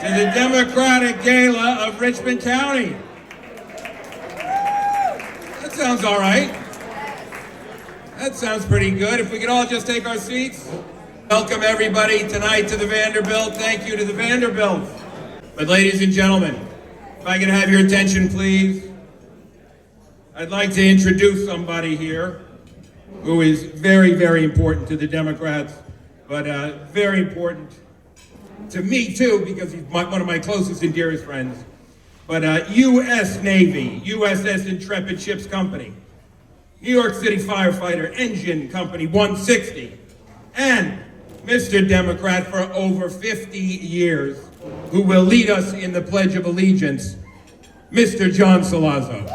to the Democratic Gala of Richmond County. That sounds all right. That sounds pretty good. If we could all just take our seats. Welcome everybody tonight to the Vanderbilt. Thank you to the Vanderbilt. But ladies and gentlemen, if I could have your attention, please. I'd like to introduce somebody here who is very, very important to the Democrats, but very important to me too, because he's one of my closest and dearest friends. But U.S. Navy, USS Intrepid Ships Company, New York City Firefighter Engine Company 160, and Mr. Democrat for over 50 years, who will lead us in the Pledge of Allegiance, Mr. John Salazzo.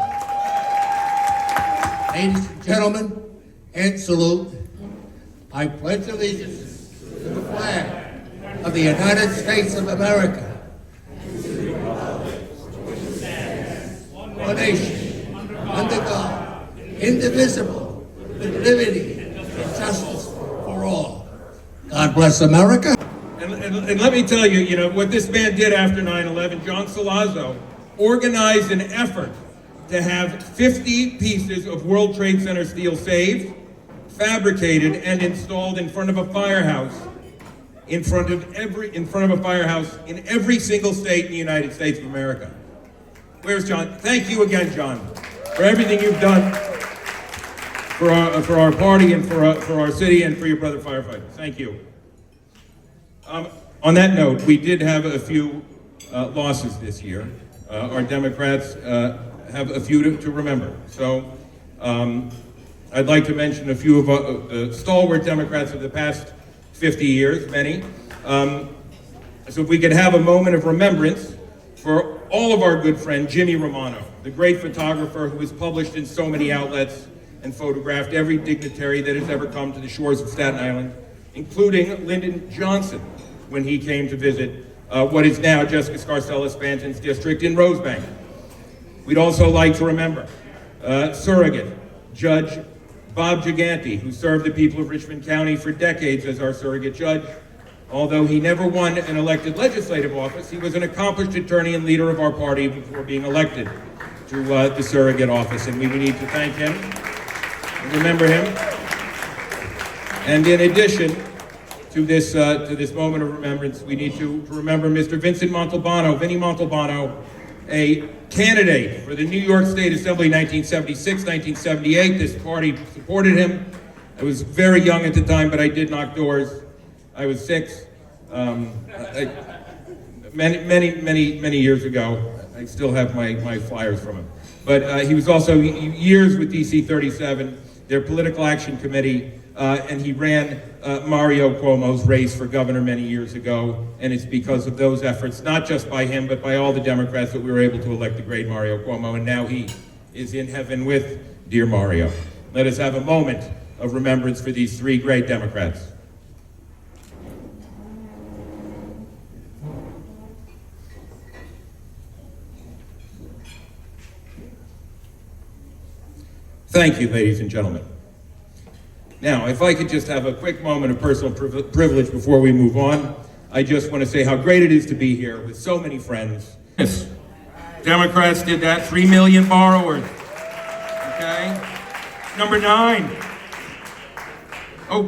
Ladies and gentlemen, and salute, I pledge allegiance to the flag of the United States of America, one nation, under God, indivisible, with liberty and justice for all. God bless America. And let me tell you, you know, what this man did after 9/11, John Salazzo organized an effort to have 50 pieces of World Trade Center steel saved, fabricated, and installed in front of a firehouse, in front of a firehouse in every single state in the United States of America. Where's John? Thank you again, John, for everything you've done for our party and for our city and for your brother firefighters. Thank you. On that note, we did have a few losses this year. Our Democrats have a few to remember. So I'd like to mention a few of the stalwart Democrats of the past 50 years, many. So if we could have a moment of remembrance for all of our good friend Jimmy Romano, the great photographer who has published in so many outlets and photographed every dignitary that has ever come to the shores of Staten Island, including Lyndon Johnson, when he came to visit what is now Jessica Scarcella-Spanton's district in Rosebank. We'd also like to remember surrogate Judge Bob Gigante, who served the people of Richmond County for decades as our surrogate judge. Although he never won an elected legislative office, he was an accomplished attorney and leader of our party before being elected to the surrogate office, and we need to thank him and remember him. And in addition to this moment of remembrance, we need to remember Mr. Vincent Montalbano, Vinnie Montalbano, a candidate for the New York State Assembly 1976, 1978. This party supported him. I was very young at the time, but I did knock doors. I was 6. Many years ago. I still have my flyers from him. But he was also years with DC 37, their political action committee, and he ran Mario Cuomo's race for governor many years ago. And it's because of those efforts, not just by him, but by all the Democrats, that we were able to elect the great Mario Cuomo. And now he is in heaven with dear Mario. Let us have a moment of remembrance for these 3 great Democrats. Thank you, ladies and gentlemen. Now, if I could just have a quick moment of personal privilege before we move on, I just want to say how great it is to be here with so many friends. Yes, Democrats did that, 3 million borrowers, okay? Number 9,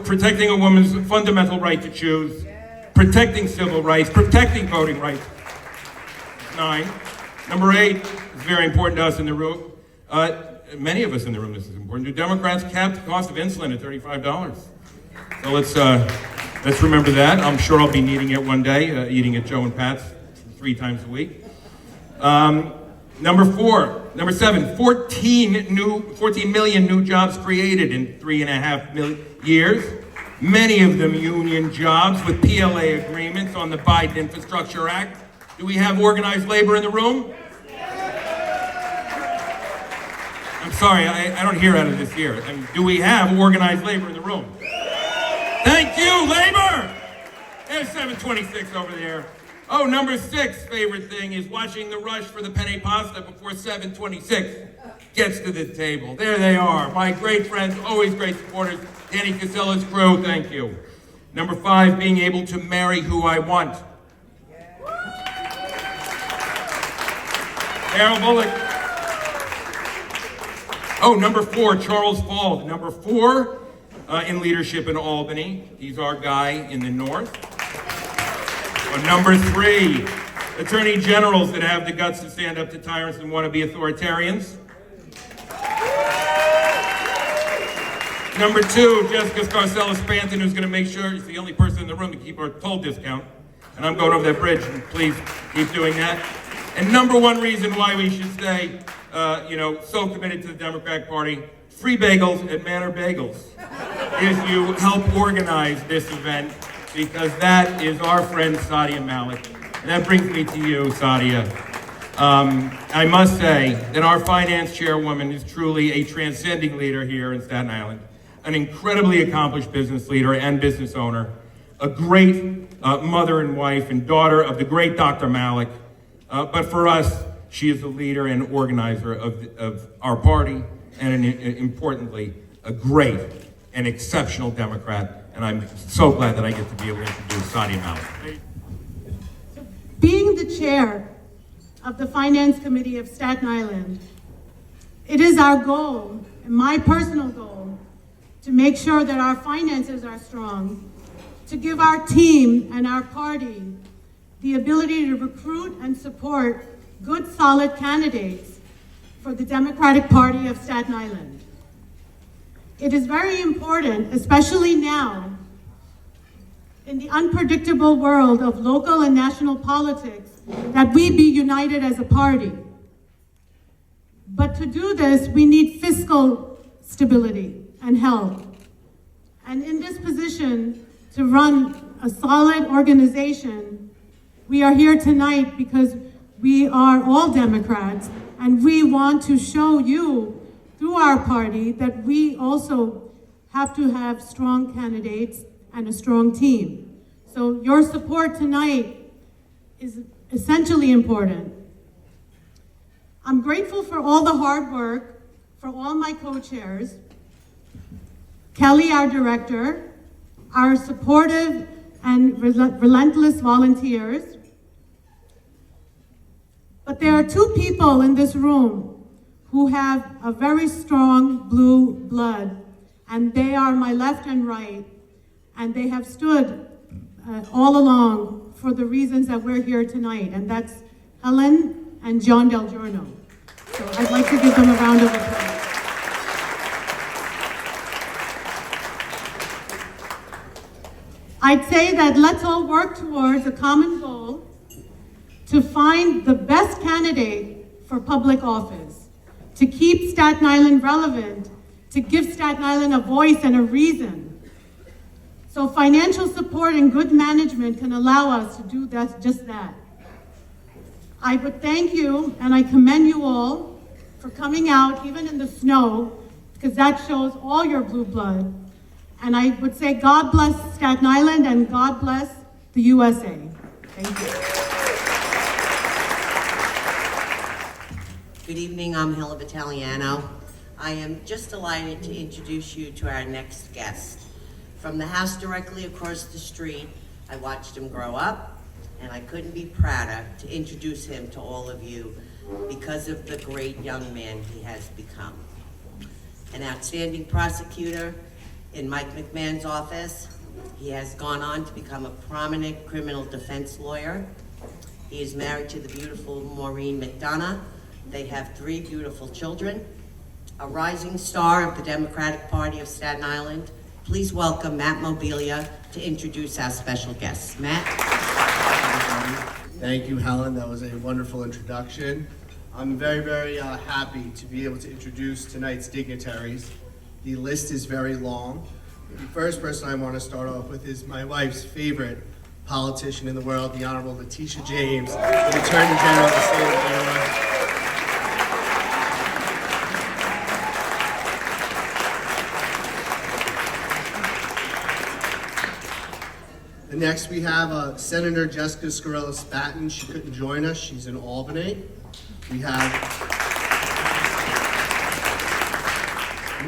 protecting a woman's fundamental right to choose, protecting civil rights, protecting voting rights, 9. Number 8 is very important to us in the room. Many of us in the room, this is important. Do Democrats cap the cost of insulin at $35? So let's remember that. I'm sure I'll be needing it one day, eating at Joe and Pat's 3 times a week. Number 7, 14 million new jobs created in 3.5 years. Many of them union jobs with PLA agreements on the Biden Infrastructure Act. Do we have organized labor in the room? I'm sorry, I don't hear out of this ear. I mean, do we have organized labor in the room? Thank you, labor! There's 726 over there. Oh, number 6 favorite thing is watching the rush for the penne pasta before 726 gets to the table. There they are, my great friends, always great supporters. Danny Casella's crew, thank you. Number 5, being able to marry who I want. Carol Bullock. Oh, number 4, Charles Fald. Number 4 in leadership in Albany. He's our guy in the north. Number 3, attorney generals that have the guts to stand up to tyrants and want to be authoritarians. Number 2, Jessica Scarcella-Spanton, who's going to make sure she's the only person in the room to keep our toll discount. And I'm going over that bridge, and please keep doing that. And number 1 reason why we should stay, so committed to the Democratic Party, free bagels at Manor Bagels, is you help organize this event, because that is our friend Sadia Malik. And that brings me to you, Sadia. I must say that our finance chairwoman is truly a transcending leader here in Staten Island, an incredibly accomplished business leader and business owner, a great mother and wife and daughter of the great Dr. Malik. But for us, she is a leader and organizer of our party, and importantly, a great and exceptional Democrat. And I'm so glad that I get to be able to introduce Sadia Malik. Being the chair of the Finance Committee of Staten Island, it is our goal, and my personal goal, to make sure that our finances are strong, to give our team and our party the ability to recruit and support good, solid candidates for the Democratic Party of Staten Island. It is very important, especially now, in the unpredictable world of local and national politics, that we be united as a party. But to do this, we need fiscal stability and help. And in this position, to run a solid organization, we are here tonight because we are all Democrats, and we want to show you, through our party, that we also have to have strong candidates and a strong team. So your support tonight is essentially important. I'm grateful for all the hard work, for all my co-chairs, Kelly, our director, our supportive and relentless volunteers. But there are 2 people in this room who have a very strong blue blood, and they are my left and right, and they have stood all along for the reasons that we're here tonight, and that's Helen and John Del Giorno. So I'd like to give them a round of applause. I'd say that let's all work towards a common goal to find the best candidate for public office, to keep Staten Island relevant, to give Staten Island a voice and a reason. So financial support and good management can allow us to do just that. I would thank you, and I commend you all for coming out, even in the snow, because that shows all your blue blood. And I would say God bless Staten Island and God bless the USA. Thank you. Good evening, I'm Helen Vitaliano. I am just delighted to introduce you to our next guest. From the house directly across the street, I watched him grow up, and I couldn't be prouder to introduce him to all of you because of the great young man he has become. An outstanding prosecutor in Mike McMahon's office, he has gone on to become a prominent criminal defense lawyer. He is married to the beautiful Maureen McDonough. They have 3 beautiful children. A rising star of the Democratic Party of Staten Island, please welcome Matt Mobilia to introduce our special guest. Matt? Thank you, Helen. That was a wonderful introduction. I'm very, very happy to be able to introduce tonight's dignitaries. The list is very long. The first person I want to start off with is my wife's favorite politician in the world, the Honorable Letitia James, the Attorney General of the state of New York. Next, we have Senator Jessica Scarcella-Spanton. She couldn't join us. She's in Albany. We have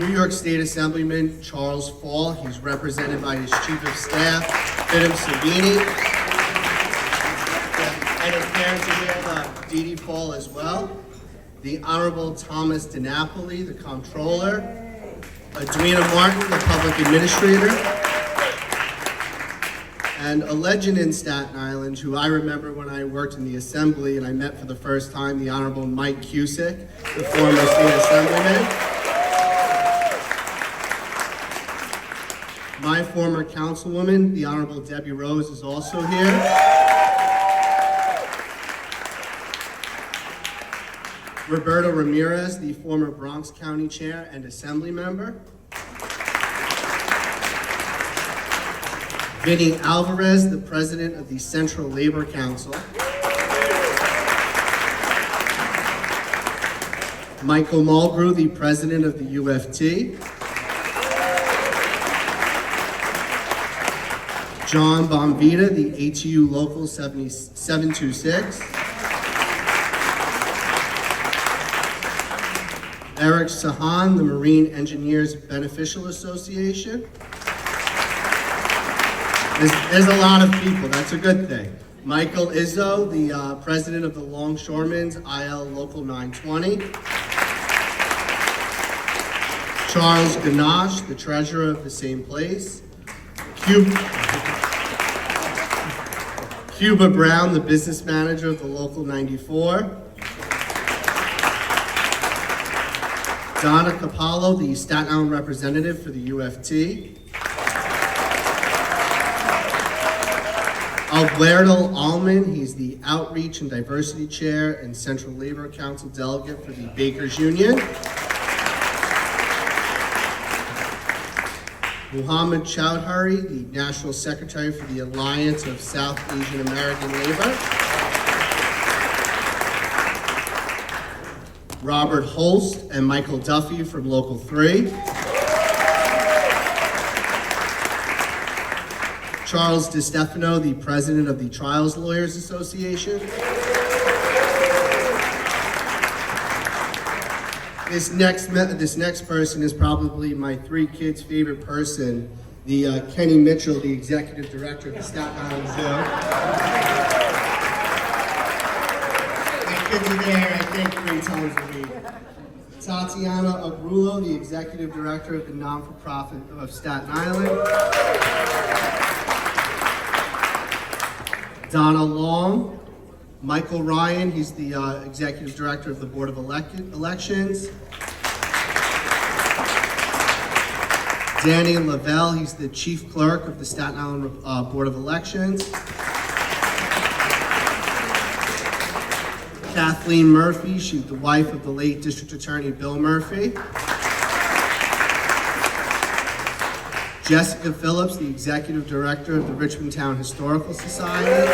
New York State Assemblyman Charles Fall. He's represented by his Chief of Staff, Bidham Savini. And his parents are here, Dee Dee Fall as well. the Honorable Thomas DiNapoli, the Comptroller, Edwina Martin, the Public Administrator, and a legend in Staten Island who I remember when I worked in the Assembly and I met for the first time, the Honorable Mike Cusick, the former State Assemblyman. My former councilwoman, the Honorable Debbie Rose, is also here. Roberto Ramirez, the former Bronx County Chair and Assembly Member. Vinny Alvarez, the President of the Central Labor Council. Michael Mulgrew, the President of the UFT. John Bombita, the ATU Local 726. Eric Sahan, the Marine Engineers Beneficial Association. There's a lot of people, that's a good thing. Michael Izzo, the President of the Longshoremen's IL Local 920. Charles Ganache, the Treasurer of the same place. Cuba Brown, the Business Manager of the Local 94. Donna Capallo, the Staten Island Representative for the UFT. Alberto Allman, he's the Outreach and Diversity Chair and Central Labor Council Delegate for the Bakers Union. Muhammad Chowdhury, the National Secretary for the Alliance of South Asian American Labor. Robert Holst and Michael Duffy from Local 3. Charles DiStefano, the President of the Trials Lawyers Association. This next person is probably my three kids' favorite person, the Kenny Mitchell, the Executive Director of the Staten Island Zoo. My kids are there, I think, 3 times a week. Tatiana Agrulo, the Executive Director of the Non-for-Profit of Staten Island. Donna Long. Michael Ryan, he's the Executive Director of the Board of Elections. Danny Lavelle, he's the Chief Clerk of the Staten Island Board of Elections. Kathleen Murphy, she's the wife of the late District Attorney Bill Murphy. Jessica Phillips, the Executive Director of the Richmond Town Historical Society.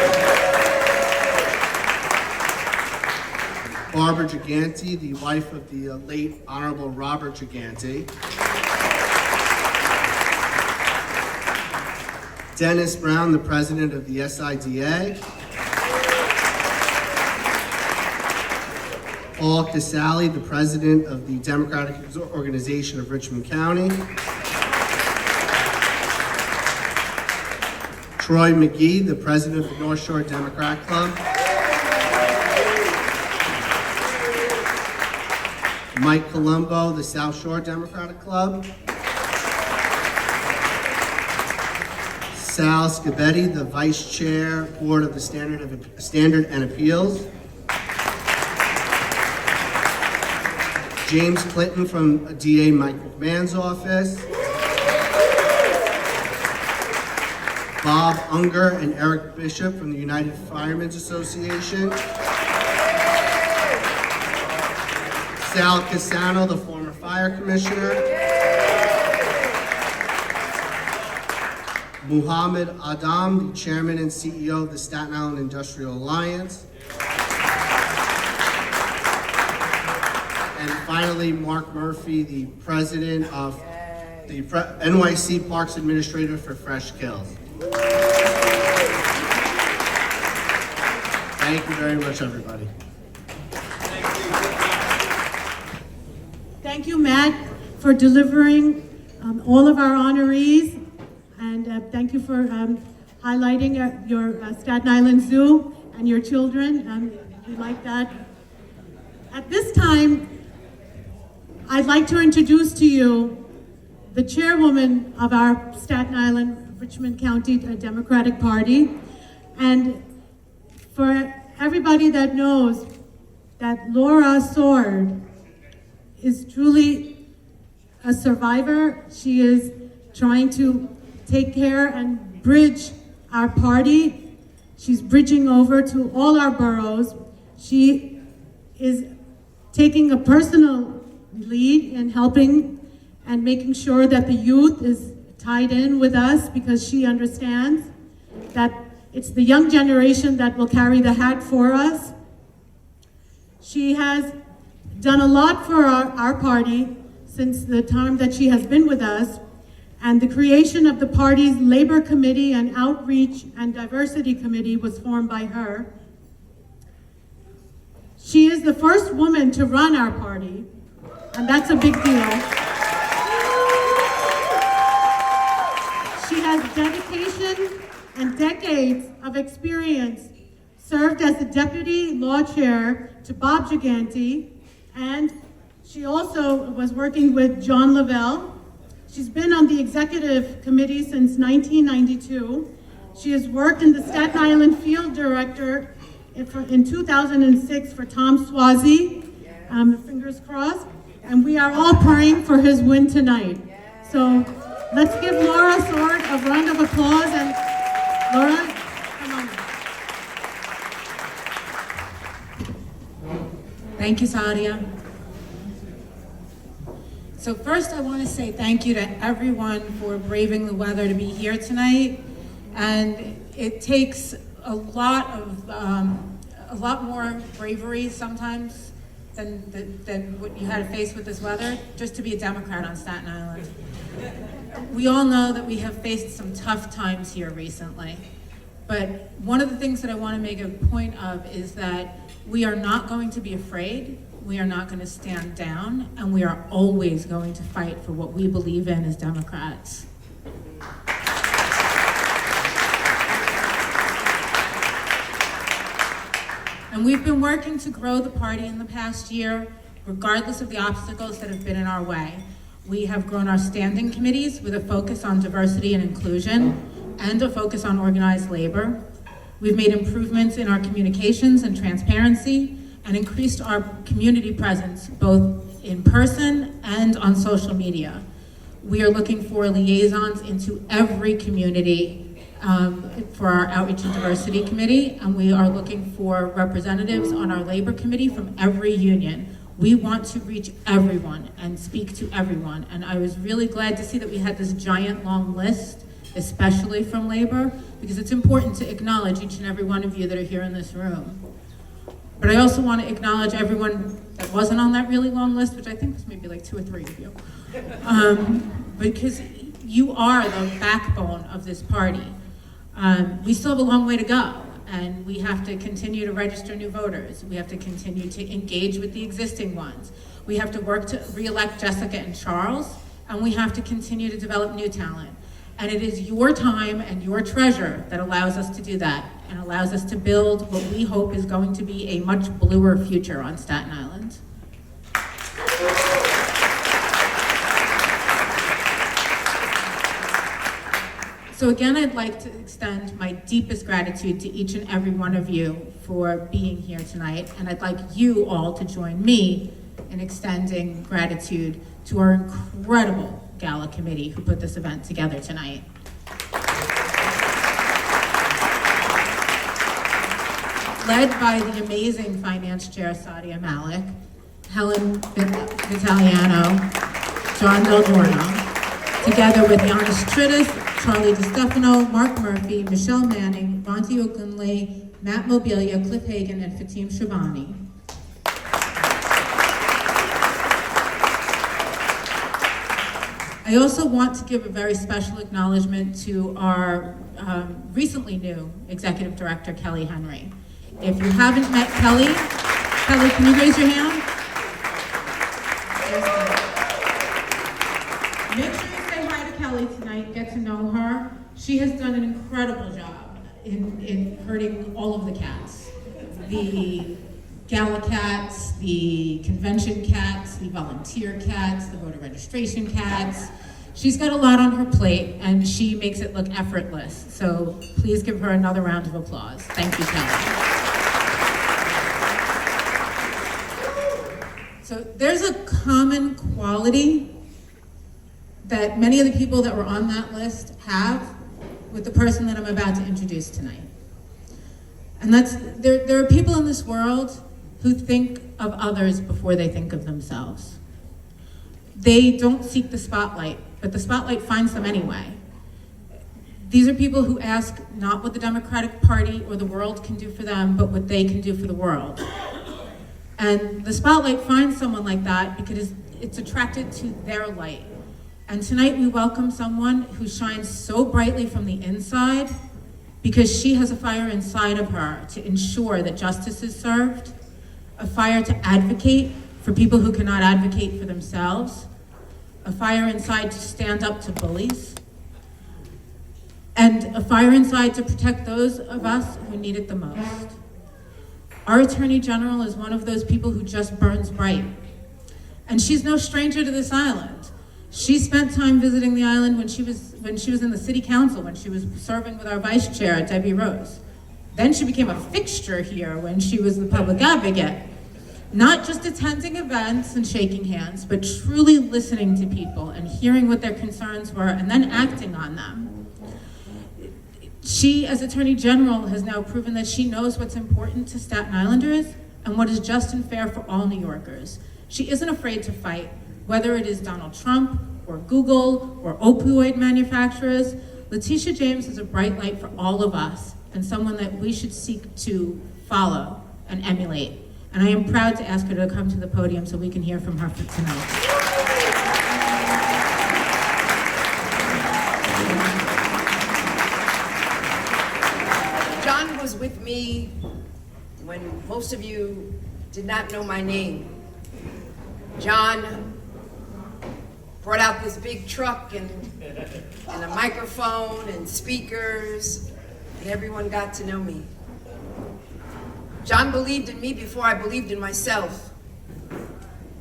Barbara Gigante, the wife of the late Honorable Robert Gigante. Dennis Brown, the President of the SIDA. Paul Casale, the President of the Democratic Organization of Richmond County. Troy McGee, the President of the North Shore Democrat Club. Mike Colombo, the South Shore Democratic Club. Sal Scabetti, the Vice Chair, Board of the Standard and Appeals. James Clinton from DA Mike McMahon's office. Bob Unger and Eric Bishop from the United Firemen's Association. Sal Casano, the former fire commissioner. Muhammad Adam, the chairman and CEO of the Staten Island Industrial Alliance. And finally, Mark Murphy, the president of the NYC Parks Administrator for Fresh Kills. Thank you very much, everybody. Thank you, Matt, for delivering all of our honorees, and thank you for highlighting your Staten Island Zoo and your children. We like that. At this time, I'd like to introduce to you the chairwoman of our Staten Island, Richmond County Democratic Party. And for everybody that knows that Laura Sword is truly a survivor. She is trying to take care and bridge our party. She's bridging over to all our boroughs. She is taking a personal lead in helping and making sure that the youth is tied in with us, because she understands that it's the young generation that will carry the hat for us. She has done a lot for our party since the time that she has been with us, and the creation of the party's Labor Committee and Outreach and Diversity Committee was formed by her. She is the first woman to run our party, and that's a big deal. She has dedication and decades of experience, served as the deputy law chair to Bob Gigante, and she also was working with John Lavelle. She's been on the executive committee since 1992. She has worked in the Staten Island field director in 2006 for Tom Swazi, fingers crossed, and we are all praying for his win tonight. So let's give Laura Sword a round of applause. And Laura, come on. Thank you, Sadia. So first I want to say thank you to everyone for braving the weather to be here tonight. And it takes a lot more bravery sometimes than what you had to face with this weather, just to be a Democrat on Staten Island. We all know that we have faced some tough times here recently, but one of the things that I want to make a point of is that we are not going to be afraid, we are not going to stand down, and we are always going to fight for what we believe in as Democrats. And we've been working to grow the party in the past year, regardless of the obstacles that have been in our way. We have grown our standing committees with a focus on diversity and inclusion and a focus on organized labor. We've made improvements in our communications and transparency and increased our community presence both in person and on social media. We are looking for liaisons into every community for our Outreach and Diversity Committee, and we are looking for representatives on our Labor Committee from every union. We want to reach everyone and speak to everyone, and I was really glad to see that we had this giant long list, especially from Labor, because it's important to acknowledge each and every one of you that are here in this room. But I also want to acknowledge everyone that wasn't on that really long list, which I think was maybe like 2 or 3 of you, because you are the backbone of this party. We still have a long way to go, and we have to continue to register new voters. We have to continue to engage with the existing ones. We have to work to re-elect Jessica and Charles, and we have to continue to develop new talent. And it is your time and your treasure that allows us to do that and allows us to build what we hope is going to be a much bluer future on Staten Island. So again, I'd like to extend my deepest gratitude to each and every one of you for being here tonight, and I'd like you all to join me in extending gratitude to our incredible Gala committee who put this event together tonight. Led by the amazing Finance Chair Sadia Malik, Helen Vitaliano, John Del Giorno, together with Giannis Tritis, Charlie DiStefano, Mark Murphy, Michelle Manning, Monty Ogunle, Matt Mobilia, Cliff Hagan, and Fatim Shabani. I also want to give a very special acknowledgement to our recently new Executive Director, Kelly Henry. If you haven't met Kelly, can you raise your hand? Make sure you say hi to Kelly tonight, get to know her. She has done an incredible job in herding all of the cats. The Gala cats, the convention cats, the volunteer cats, the voter registration cats. She's got a lot on her plate, and she makes it look effortless. So please give her another round of applause. Thank you, Kelly. So there's a common quality that many of the people that were on that list have with the person that I'm about to introduce tonight. And that's, there are people in this world who think of others before they think of themselves. They don't seek the spotlight, but the spotlight finds them anyway. These are people who ask not what the Democratic Party or the world can do for them, but what they can do for the world. And the spotlight finds someone like that because it's attracted to their light. And tonight we welcome someone who shines so brightly from the inside because she has a fire inside of her to ensure that justice is served, a fire to advocate for people who cannot advocate for themselves, a fire inside to stand up to bullies, and a fire inside to protect those of us who need it the most. Our Attorney General is one of those people who just burns bright. And she's no stranger to this island. She spent time visiting the island when she was in the city council, when she was serving with our vice chair, Debbie Rose. Then she became a fixture here when she was the public advocate. Not just attending events and shaking hands, but truly listening to people and hearing what their concerns were and then acting on them. She, as Attorney General, has now proven that she knows what's important to Staten Islanders and what is just and fair for all New Yorkers. She isn't afraid to fight, whether it is Donald Trump or Google or opioid manufacturers. Letitia James is a bright light for all of us and someone that we should seek to follow and emulate. And I am proud to ask her to come to the podium so we can hear from her for tonight. John was with me when most of you did not know my name. John brought out this big truck and a microphone and speakers, and everyone got to know me. John believed in me before I believed in myself.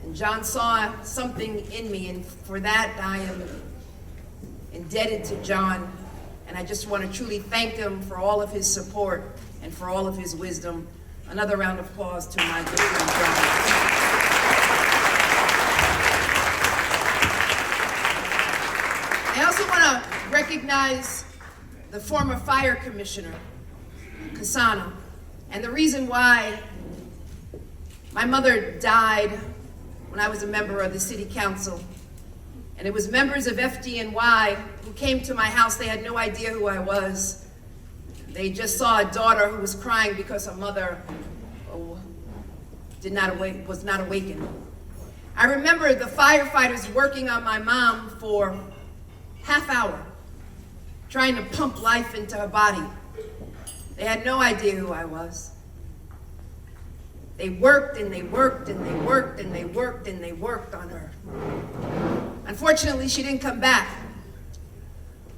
And John saw something in me, and for that I am indebted to John. And I just want to truly thank him for all of his support and for all of his wisdom. Another round of applause to my good friend John. I also want to recognize the former fire commissioner, Kasana. And the reason why my mother died when I was a member of the city council. And it was members of FDNY who came to my house. They had no idea who I was. They just saw a daughter who was crying because her mother was not awakened. I remember the firefighters working on my mom for half hour, trying to pump life into her body. They had no idea who I was. They worked and they worked and they worked and they worked and they worked on her. Unfortunately, she didn't come back.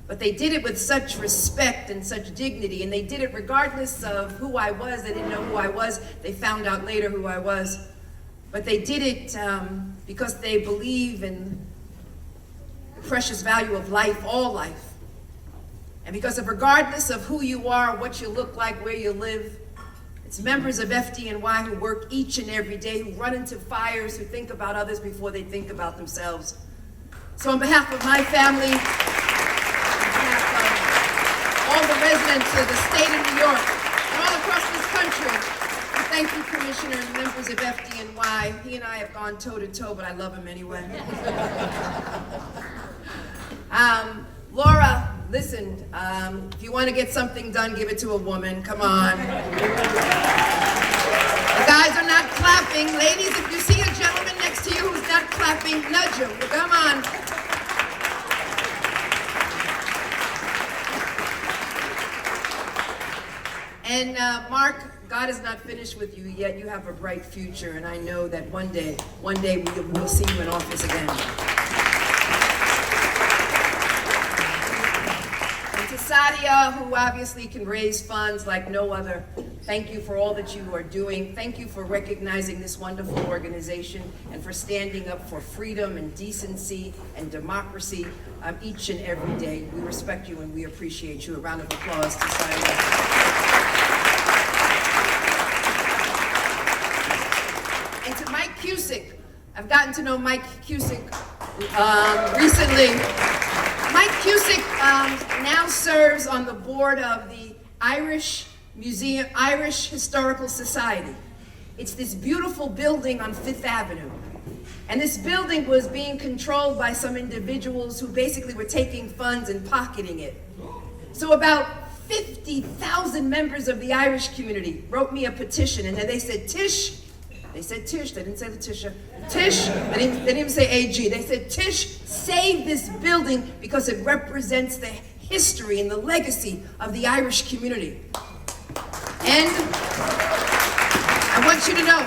But they did it with such respect and such dignity, and they did it regardless of who I was. They didn't know who I was. They found out later who I was. But they did it because they believe in the precious value of life, all life. And because of regardless of who you are, what you look like, where you live, it's members of FDNY who work each and every day, who run into fires, who think about others before they think about themselves. So on behalf of my family, on behalf of all the residents of the state of New York and all across this country, I thank you, Commissioner, and members of FDNY. He and I have gone toe-to-toe, but I love him anyway. Laura, listen, if you want to get something done, give it to a woman. Come on. The guys are not clapping. Ladies, if you see a gentleman next to you who's not clapping, nudge him. Come on. And Mark, God is not finished with you yet. You have a bright future, and I know that one day we'll see you in office again. And to Sadia, who obviously can raise funds like no other, Thank you for all that you are doing. Thank you for recognizing this wonderful organization and for standing up for freedom and decency and democracy each and every day. We respect you and we appreciate you. A round of applause to Simon. And to Mike Cusick, I've gotten to know Mike Cusick recently. Mike Cusick now serves on the board of the Irish Historical Society. It's this beautiful building on Fifth Avenue. And this building was being controlled by some individuals who basically were taking funds and pocketing it. So about 50,000 members of the Irish community wrote me a petition, and then they said, Tish, they said Tish, they didn't say Letitia. Tish, they didn't even say AG. They said, Tish, save this building because it represents the history and the legacy of the Irish community. And I want you to know,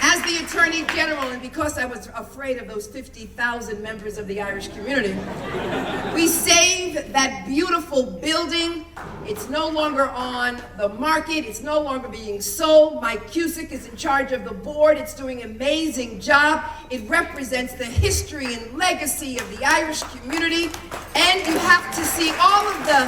as the Attorney General, and because I was afraid of those 50,000 members of the Irish community, we saved that beautiful building. It's no longer on the market. It's no longer being sold. Mike Cusick is in charge of the board. It's doing an amazing job. It represents the history and legacy of the Irish community. And you have to see all of the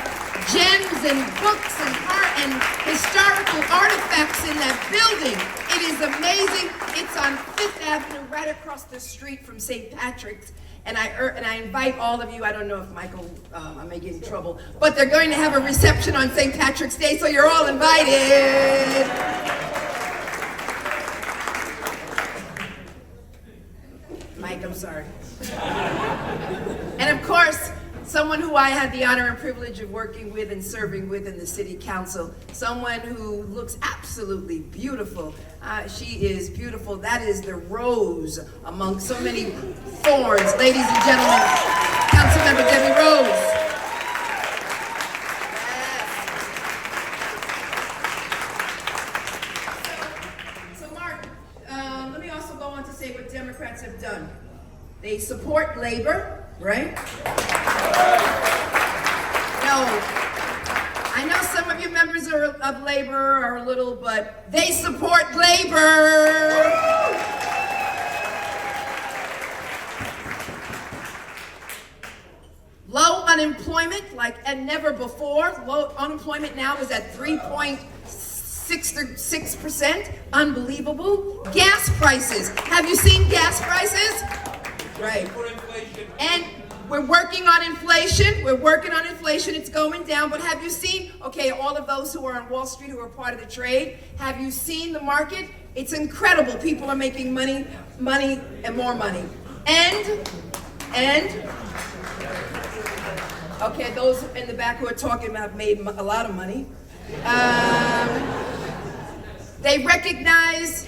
gems and books and art and historical artifacts in that building. It is amazing. It's on Fifth Avenue, right across the street from St. Patrick's. And I invite all of you, I don't know if Michael, I may get in trouble, but they're going to have a reception on St. Patrick's Day, so you're all invited. Mike, I'm sorry. And of course, someone who I had the honor and privilege of working with and serving with in the city council, someone who looks absolutely beautiful. She is beautiful. That is the rose among so many thorns. Ladies and gentlemen, Councilmember Debbie Rose. Yes. So Mark, let me also go on to say what Democrats have done. They support labor, right? No, I know some of you members of labor are a little, but they support labor. Low unemployment, like and never before. Low unemployment now is at 3.6%. Unbelievable. Gas prices. Have you seen gas prices? Right. And we're working on inflation. We're working on inflation. It's going down. But have you seen, okay, all of those who are on Wall Street who are part of the trade, have you seen the market? It's incredible. People are making money, and more money. And, okay, those in the back who are talking have made a lot of money. They recognize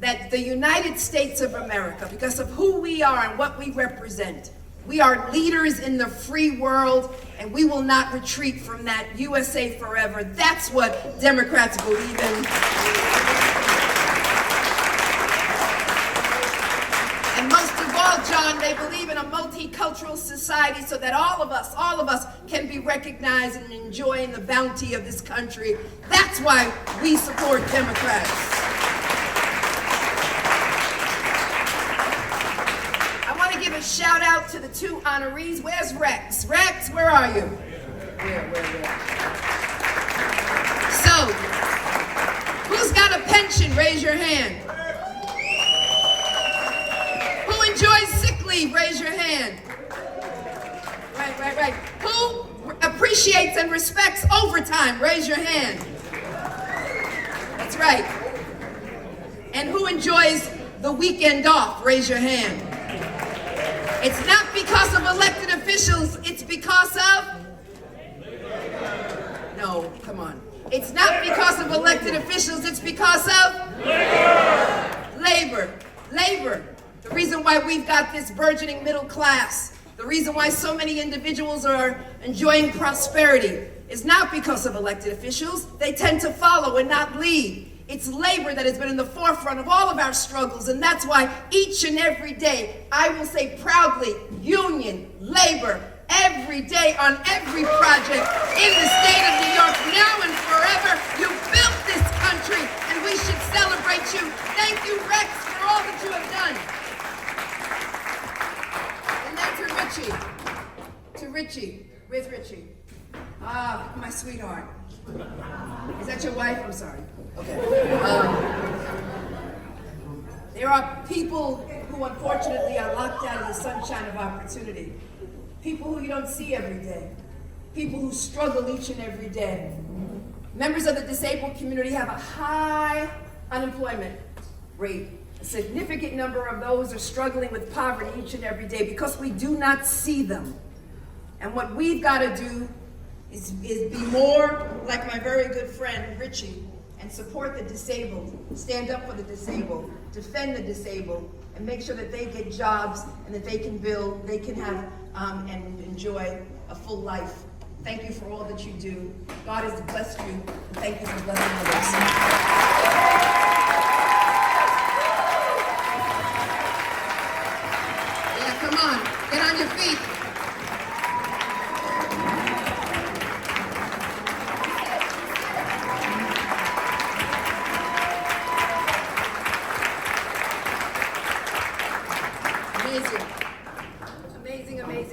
that the United States of America, because of who we are and what we represent, we are leaders in the free world, and we will not retreat from that. USA forever. That's what Democrats believe in. And most of all, John, they believe in a multicultural society so that all of us can be recognized and enjoying the bounty of this country. That's why we support Democrats. Give a shout out to the two honorees. Where's Rex? Rex, where are you? Where? So, who's got a pension? Raise your hand. Who enjoys sick leave? Raise your hand. Right. Who appreciates and respects overtime? Raise your hand. That's right. And who enjoys the weekend off? Raise your hand. It's not because of elected officials, it's because of... No, come on. It's not because of elected officials, it's because of... Labor. The reason why we've got this burgeoning middle class, the reason why so many individuals are enjoying prosperity is not because of elected officials. They tend to follow and not lead. It's labor that has been in the forefront of all of our struggles, and that's why each and every day I will say proudly, union, labor, every day on every project in the state of New York, now and forever. You built this country, and we should celebrate you. Thank you, Rex, for all that you have done. And now to Richie. Where's Richie? Ah, my sweetheart. Is that your wife? I'm sorry. Okay. There are people who unfortunately are locked out of the sunshine of opportunity. People who you don't see every day. People who struggle each and every day. Members of the disabled community have a high unemployment rate. A significant number of those are struggling with poverty each and every day because we do not see them. And what we've got to do is be more like my very good friend, Richie, and support the disabled, stand up for the disabled, defend the disabled, and make sure that they get jobs and that they can build, they can have and enjoy a full life. Thank you for all that you do. God has blessed you, and thank you for blessing others. Yeah, come on, get on your feet.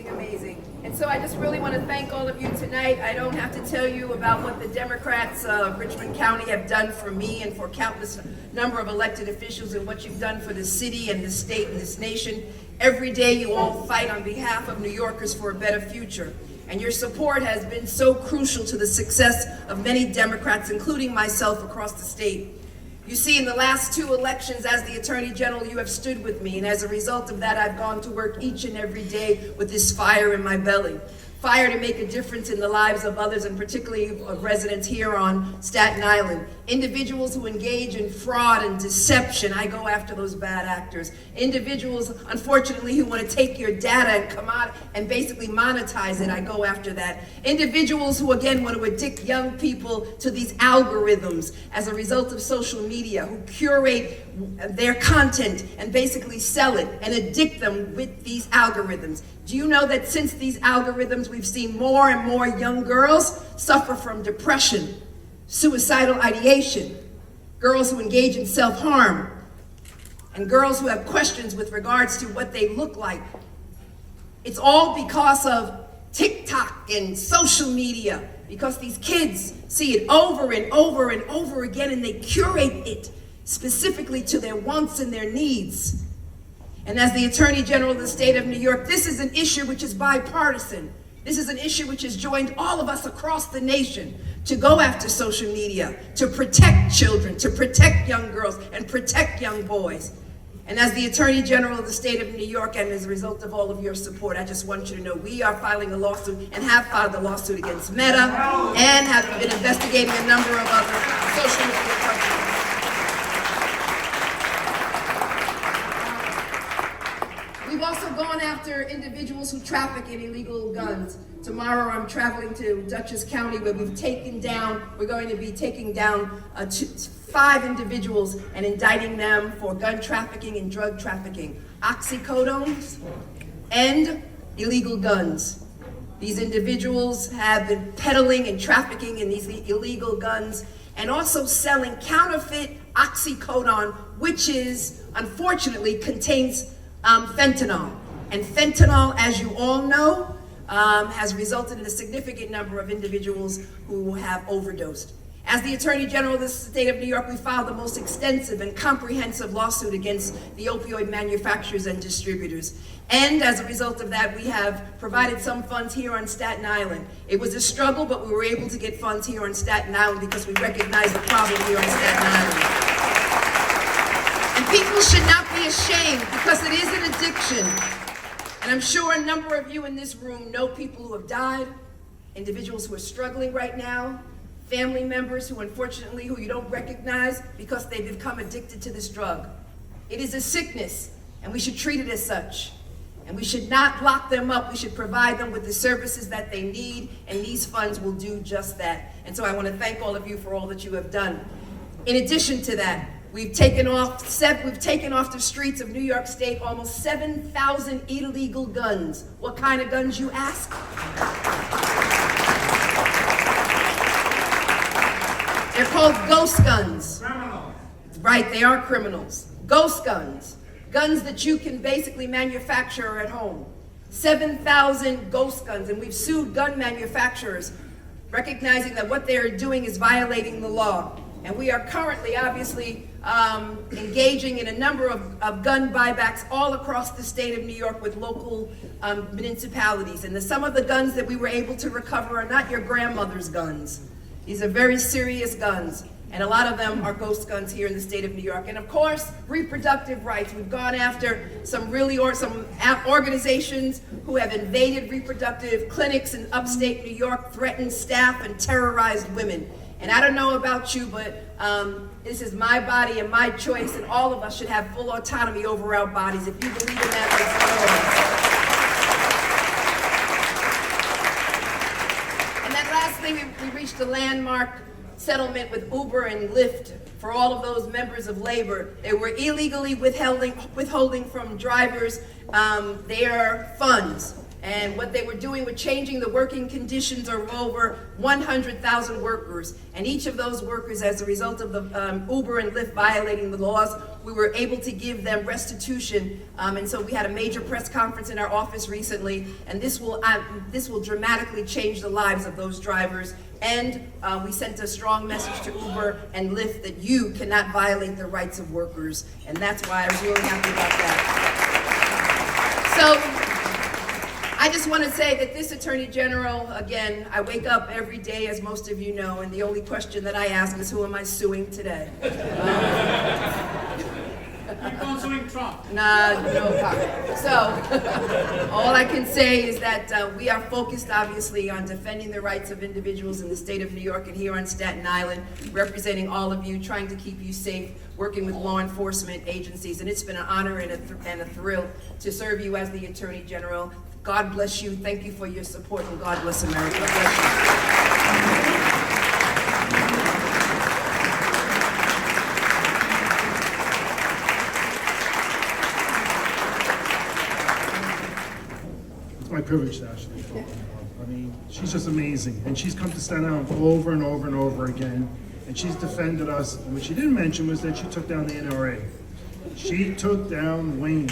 Amazing. And so I just really want to thank all of you tonight. I don't have to tell you about what the Democrats of Richmond County have done for me and for countless number of elected officials, and what you've done for the city and the state and this nation. Every day you all fight on behalf of New Yorkers for a better future. And your support has been so crucial to the success of many Democrats, including myself, across the state. You see, in the last 2 elections as the Attorney General, you have stood with me, and as a result of that, I've gone to work each and every day with this fire in my belly. Fire to make a difference in the lives of others, and particularly of residents here on Staten Island. Individuals who engage in fraud and deception, I go after those bad actors. Individuals, unfortunately, who want to take your data and come out and basically monetize it, I go after that. Individuals who, again, want to addict young people to these algorithms as a result of social media, who curate their content and basically sell it and addict them with these algorithms. Do you know that since these algorithms, we've seen more and more young girls suffer from depression, suicidal ideation, girls who engage in self-harm, and girls who have questions with regards to what they look like? It's all because of TikTok and social media, because these kids see it over and over and over again, and they curate it specifically to their wants and their needs. And as the Attorney General of the state of New York, this is an issue which is bipartisan. This is an issue which has joined all of us across the nation to go after social media, to protect children, to protect young girls, and protect young boys. And as the Attorney General of the state of New York, and as a result of all of your support, I just want you to know we are filing a lawsuit and have filed a lawsuit against Meta and have been investigating a number of other social media companies. We've also gone after individuals who traffic in illegal guns. Tomorrow I'm traveling to Dutchess County, where we're going to be taking down 5 individuals and indicting them for gun trafficking and drug trafficking, oxycodones and illegal guns. These individuals have been peddling and trafficking in these illegal guns and also selling counterfeit oxycodone, which unfortunately contains fentanyl. And fentanyl, as you all know, has resulted in a significant number of individuals who have overdosed. As the Attorney General of the state of New York, we filed the most extensive and comprehensive lawsuit against the opioid manufacturers and distributors. And as a result of that, we have provided some funds here on Staten Island. It was a struggle, but we were able to get funds here on Staten Island because we recognize the problem here on Staten Island. And people should not be ashamed, because it is an addiction. And I'm sure a number of you in this room know people who have died, individuals who are struggling right now, family members who unfortunately, who you don't recognize because they've become addicted to this drug. It is a sickness, and we should treat it as such. And we should not lock them up. We should provide them with the services that they need, and these funds will do just that. And so I want to thank all of you for all that you have done. In addition to that, We've taken off the streets of New York State almost 7,000 illegal guns. What kind of guns, you ask? They're called ghost guns. Criminals. Right, they are criminals. Ghost guns. Guns that you can basically manufacture at home. 7,000 ghost guns, and we've sued gun manufacturers, recognizing that what they are doing is violating the law. And we are currently, obviously, engaging in a number of gun buybacks all across the state of New York with local municipalities. And some of the guns that we were able to recover are not your grandmother's guns. These are very serious guns. And a lot of them are ghost guns here in the state of New York. And of course, reproductive rights. We've gone after some organizations who have invaded reproductive clinics in upstate New York, threatened staff, and terrorized women. And I don't know about you, but this is my body and my choice, and all of us should have full autonomy over our bodies. If you believe in that, let's go. And that last thing, we reached a landmark settlement with Uber and Lyft for all of those members of labor. They were illegally withholding from drivers their funds. And what they were doing was changing the working conditions of over 100,000 workers. And each of those workers, as a result of the Uber and Lyft violating the laws, we were able to give them restitution. And so we had a major press conference in our office recently, and this will dramatically change the lives of those drivers. And we sent a strong message to Uber and Lyft that you cannot violate the rights of workers. And that's why I was really happy about that. So, I just want to say that this Attorney General, again, I wake up every day, as most of you know, and the only question that I ask is, who am I suing today? You're going suing Trump. No comment. So, all I can say is that we are focused, obviously, on defending the rights of individuals in the state of New York and here on Staten Island, representing all of you, trying to keep you safe, working with law enforcement agencies, and it's been an honor and a thrill to serve you as the Attorney General. God bless you. Thank you for your support, and God bless America. Bless you. It's my privilege to actually talk to her. I mean, she's just amazing, and she's come to Staten Island over and over and over again, and she's defended us. And what she didn't mention was that she took down the NRA. She took down Wayne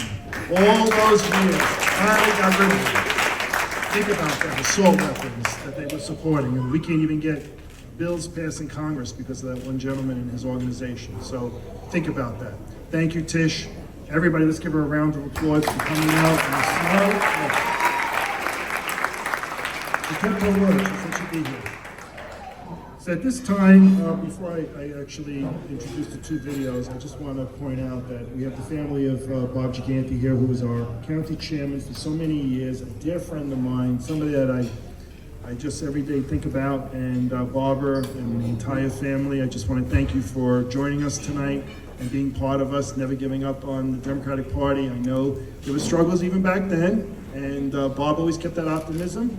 all those years. Finally got rid of it. Think about that, assault weapons that they were supporting, and we can't even get bills passed in Congress because of that one gentleman and his organization. So think about that. Thank you, Tish. Everybody, let's give her a round of applause for coming out in the snow. She kept her word. She said she'd be here. So at this time, before I actually introduce the two videos, I just want to point out that we have the family of Bob Gigante here, who was our county chairman for so many years, a dear friend of mine, somebody that I just every day think about, and Barbara and the entire family. I just want to thank you for joining us tonight and being part of us, never giving up on the Democratic Party. I know there were struggles even back then, and Bob always kept that optimism,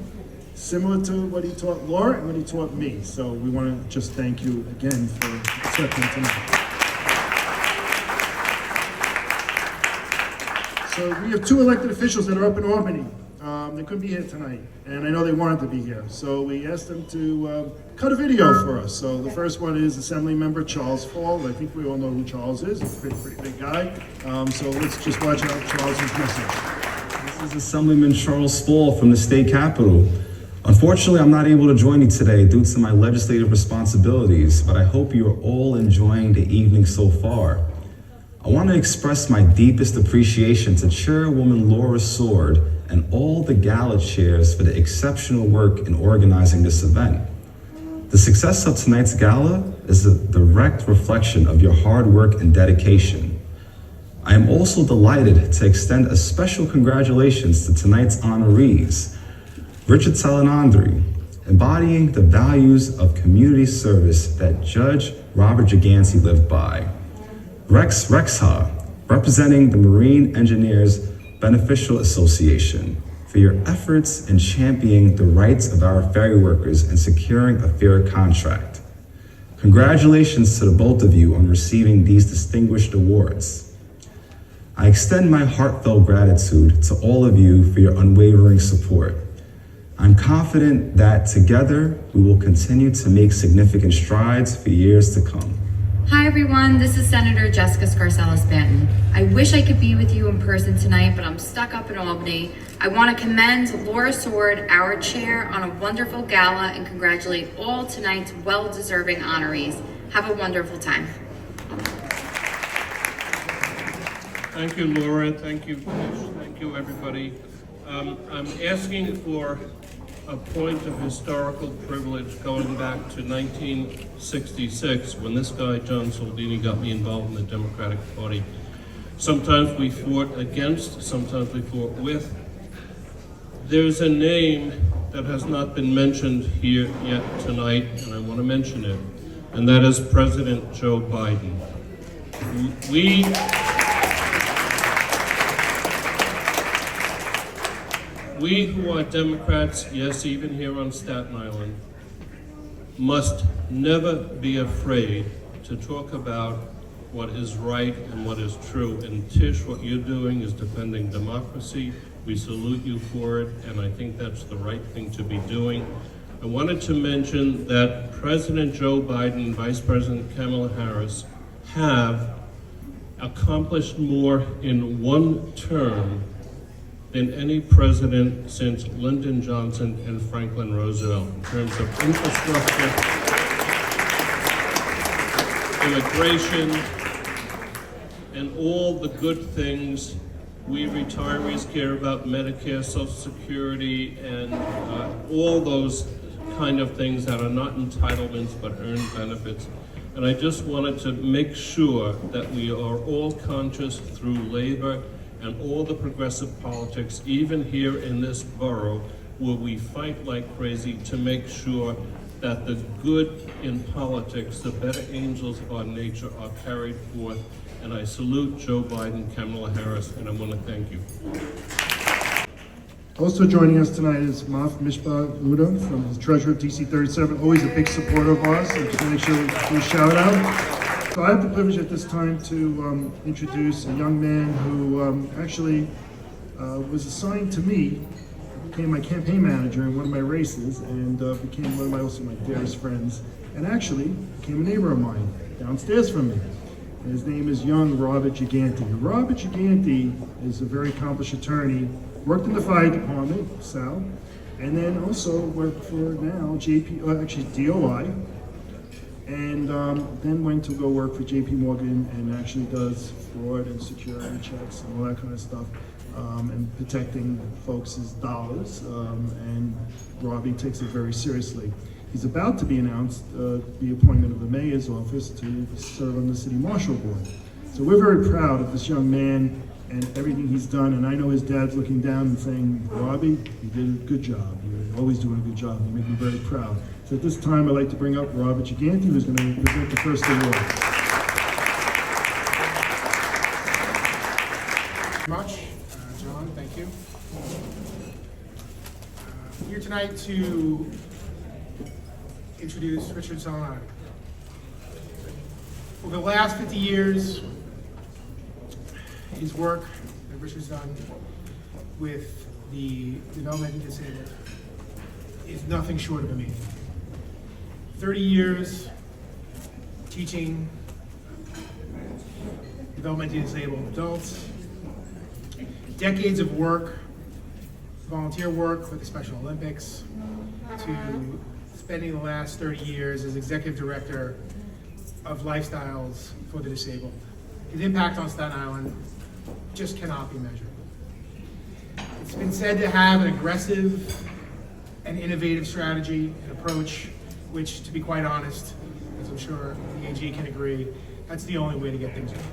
similar to what he taught Laura and what he taught me. So we want to just thank you again for accepting tonight. So we have two elected officials that are up in Albany. They couldn't be here tonight, and I know they wanted to be here. So we asked them to cut a video for us. So the first one is Assembly Member Charles Fall. I think we all know who Charles is. He's a pretty big guy. So let's just watch out Charles's message. This is Assemblyman Charles Fall from the state capitol. Unfortunately, I'm not able to join you today due to my legislative responsibilities, but I hope you are all enjoying the evening so far. I want to express my deepest appreciation to Chairwoman Laura Sword and all the Gala chairs for the exceptional work in organizing this event. The success of tonight's Gala is a direct reflection of your hard work and dedication. I am also delighted to extend a special congratulations to tonight's honorees. Richard Salanandri, embodying the values of community service that Judge Robert Gigante lived by. Rex Rexha, representing the Marine Engineers Beneficial Association, for your efforts in championing the rights of our ferry workers and securing a fair contract. Congratulations to the both of you on receiving these distinguished awards. I extend my heartfelt gratitude to all of you for your unwavering support. I'm confident that together we will continue to make significant strides for years to come. Hi everyone, this is Senator Jessica Scarcella-Spanton. I wish I could be with you in person tonight, but I'm stuck up in Albany. I want to commend Laura Sword, our chair, on a wonderful gala and congratulate all tonight's well-deserving honorees. Have a wonderful time. Thank you, Laura. Thank you, Fish. Thank you, everybody. I'm asking for a point of historical privilege going back to 1966 when this guy, John Soldini, got me involved in the Democratic Party. Sometimes we fought against, sometimes we fought with. There's a name that has not been mentioned here yet tonight, and I want to mention it, and that is President Joe Biden. We who are Democrats, yes, even here on Staten Island, must never be afraid to talk about what is right and what is true. And Tish, what you're doing is defending democracy. We salute you for it, and I think that's the right thing to be doing. I wanted to mention that President Joe Biden and Vice President Kamala Harris have accomplished more in one term than any president since Lyndon Johnson and Franklin Roosevelt in terms of infrastructure, immigration, and all the good things we retirees care about: Medicare, Social Security, and all those kind of things that are not entitlements but earned benefits. And I just wanted to make sure that we are all conscious through labor and all the progressive politics, even here in this borough, where we fight like crazy to make sure that the good in politics, the better angels of our nature, are carried forth. And I salute Joe Biden, Kamala Harris, and I want to thank you. Also joining us tonight is Maf Mishpa Luda from the treasurer of DC 37, always a big supporter of ours, so just make sure we do a shout out. So I have the privilege at this time to introduce a young man who actually was assigned to me, became my campaign manager in one of my races, and became one of my dearest friends, and actually became a neighbor of mine downstairs from me. And his name is young Robert Giganti. Robert Giganti is a very accomplished attorney, worked in the fire department, Sal, and then also worked for now DOI, and then went to go work for JP Morgan and actually does fraud and security checks and all that kind of stuff, and protecting folks' dollars, and Robbie takes it very seriously. He's about to be announced the appointment of the mayor's office to serve on the city marshal board. So we're very proud of this young man and everything he's done, and I know his dad's looking down and saying, Robbie, you did a good job. You're always doing a good job. You make me very proud. So at this time, I'd like to bring up Robert Giganti, who's going to present the first award. Much, John, thank you. Here tonight to introduce Richard Solano. Over the last 50 years, his work that Richard's done with the development disabled is nothing short of amazing. 30 years teaching developmentally disabled adults, decades of work, volunteer work with the Special Olympics, to spending the last 30 years as executive director of lifestyles for the disabled. His impact on Staten Island just cannot be measured. It's been said to have an aggressive and innovative strategy and approach, which, to be quite honest, as I'm sure the AG can agree, that's the only way to get things done.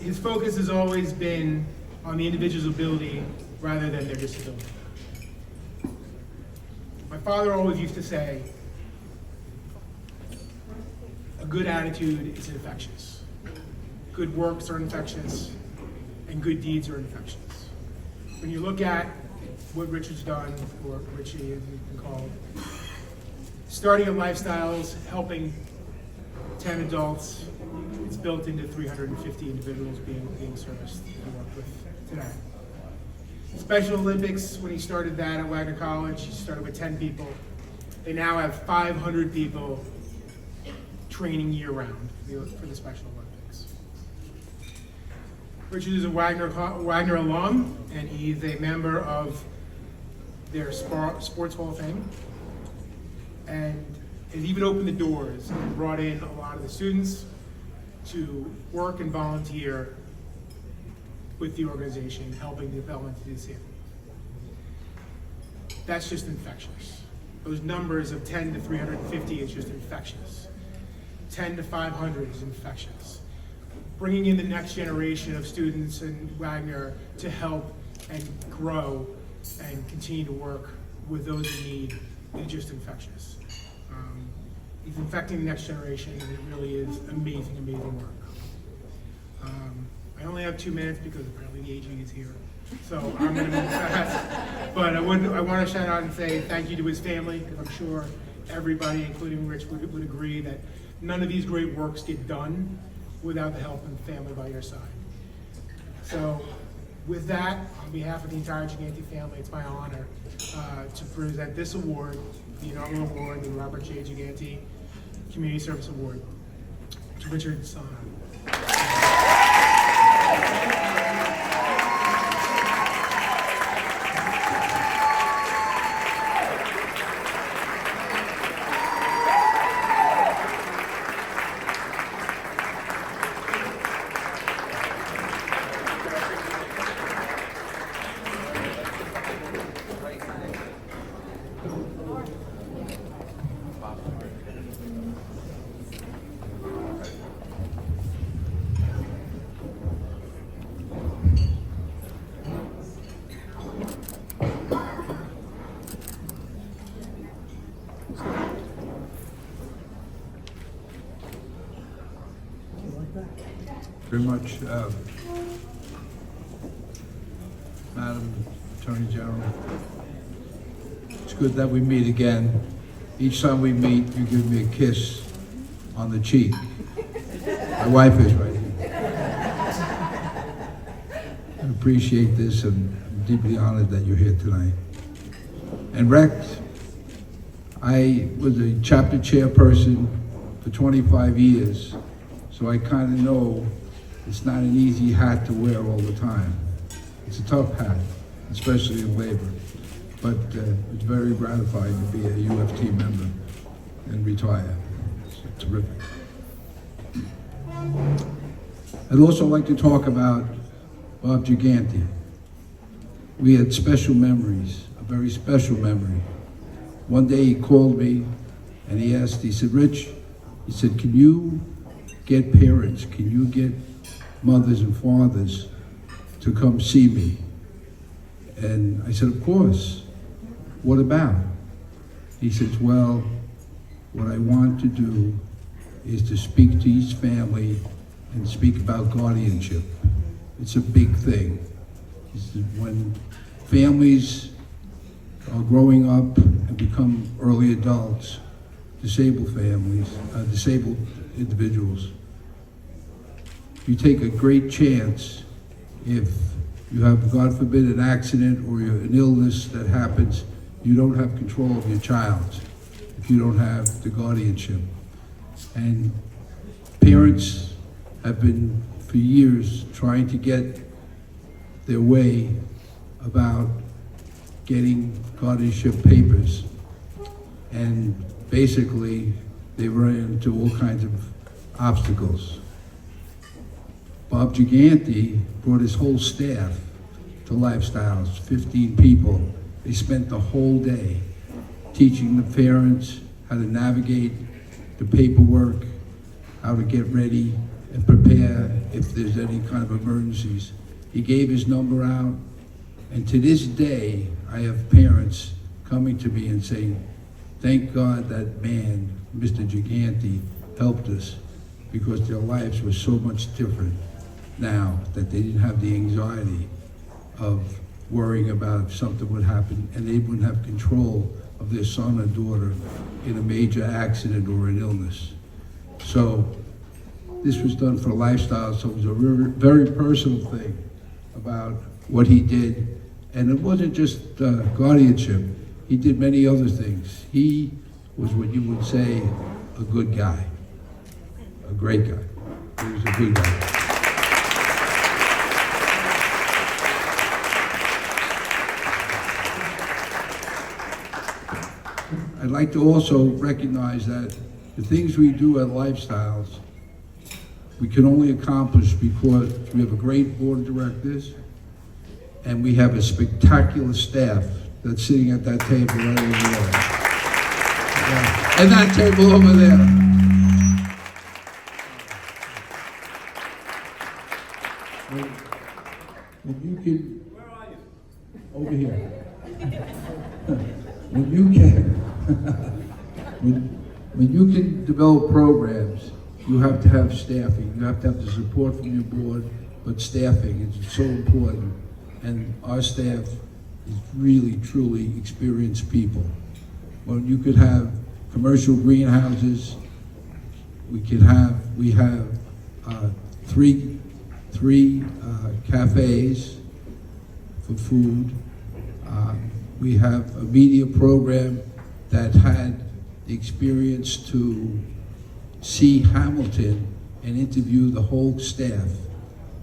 His focus has always been on the individual's ability rather than their disability. My father always used to say, a good attitude is infectious. Good works are infectious, and good deeds are infectious. When you look at what Richard's done, or Richie as he's been called, starting at Lifestyles, helping 10 adults. It's built into 350 individuals being serviced and worked with today. Special Olympics, when he started that at Wagner College, he started with 10 people. They now have 500 people training year-round for the Special Olympics. Richard is a Wagner alum, and he's a member of their Sports Hall of Fame, and has even opened the doors and brought in a lot of the students to work and volunteer with the organization, helping the development of the disabled. That's just infectious. Those numbers of 10 to 350 is just infectious. 10 to 500 is infectious. Bringing in the next generation of students in Wagner to help and grow and continue to work with those in need is just infectious. He's infecting the next generation, and it really is amazing, amazing work. I only have 2 minutes because apparently the AG is here, so I'm going to move fast. But I want to shout out and say thank you to his family, because I'm sure everybody, including Rich, would agree that none of these great works get done without the help and family by your side. So with that, on behalf of the entire Gigante family, it's my honor to present this award, the inaugural award, the Robert J. Gigante Community Service Award, to Richard Sana. Very much, Madam Attorney General. It's good that we meet again. Each time we meet, you give me a kiss on the cheek. My wife is right here. I appreciate this, and I'm deeply honored that you're here tonight. And Rex, I was a chapter chairperson for 25 years, so I kind of know it's not an easy hat to wear all the time. It's a tough hat, especially in labor. But it's very gratifying to be a UFT member and retire. It's terrific. I'd also like to talk about Bob Gigante. We had special memories, a very special memory. One day he called me and he asked, he said, Rich, he said, can you get parents, can you get mothers and fathers to come see me? And I said, of course. What about? He says, well, what I want to do is to speak to each family and speak about guardianship. It's a big thing. He said, when families are growing up and become early adults, disabled families, disabled individuals, you take a great chance if you have, God forbid, an accident or an illness that happens, you don't have control of your child if you don't have the guardianship. And parents have been, for years, trying to get their way about getting guardianship papers. And basically, they run into all kinds of obstacles. Bob Gigante brought his whole staff to Lifestyles, 15 people. They spent the whole day teaching the parents how to navigate the paperwork, how to get ready and prepare if there's any kind of emergencies. He gave his number out, and to this day, I have parents coming to me and saying, thank God that man, Mr. Gigante, helped us, because their lives were so much different now, that they didn't have the anxiety of worrying about if something would happen, and they wouldn't have control of their son or daughter in a major accident or an illness. So this was done for lifestyle, so it was a very personal thing about what he did. And it wasn't just guardianship. He did many other things. He was what you would say a good guy, a great guy. He was a good guy. I'd like to also recognize that the things we do at Lifestyles, we can only accomplish because we have a great board of directors and we have a spectacular staff that's sitting at that table right over there. Yeah. And that table over there. When you can, where are you? Over here. When you can, when you can develop programs, you have to have staffing. You have to have the support from your board, but staffing is so important. And our staff is really, truly experienced people. When you could have commercial greenhouses, we have three cafes for food. We have a media program that had the experience to see Hamilton and interview the whole staff